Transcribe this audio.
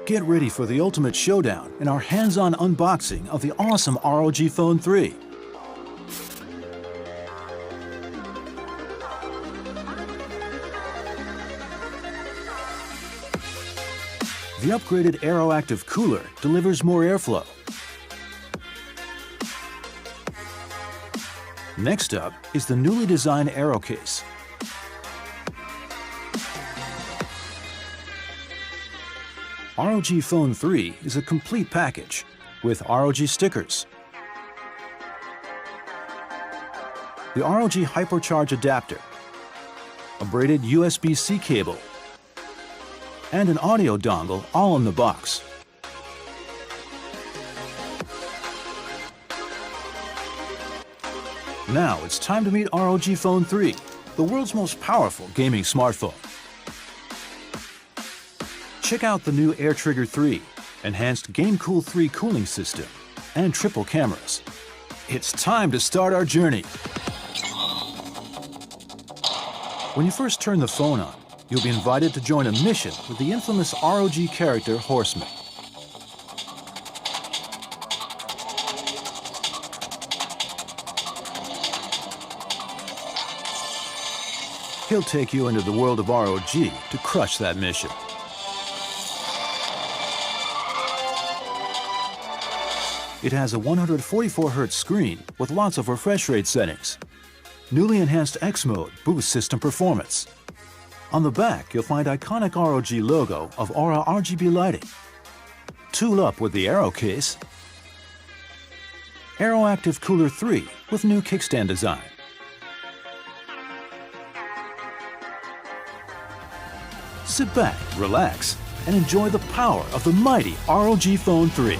Get ready for the ultimate showdown in our hands-on unboxing of the awesome ROG Phone 3. The upgraded AeroActive cooler delivers more airflow. Next up is the newly designed Aero case. ROG Phone 3 is a complete package with ROG stickers, the ROG Hypercharge adapter, a braided USB-C cable, and an audio dongle all in the box. Now it's time to meet ROG Phone 3, the world's most powerful gaming smartphone. Check out the new AirTrigger 3, enhanced GameCool 3 cooling system, and triple cameras. It's time to start our journey. When you first turn the phone on, you'll be invited to join a mission with the infamous ROG character Horseman. He'll take you into the world of ROG to crush that mission. It has a 144Hz screen with lots of refresh rate settings. Newly enhanced X Mode boosts system performance. On the back, you'll find iconic ROG logo of Aura RGB lighting. Tool up with the Aero case, AeroActive Cooler 3 with new kickstand design. Sit back, relax, and enjoy the power of the mighty ROG Phone 3.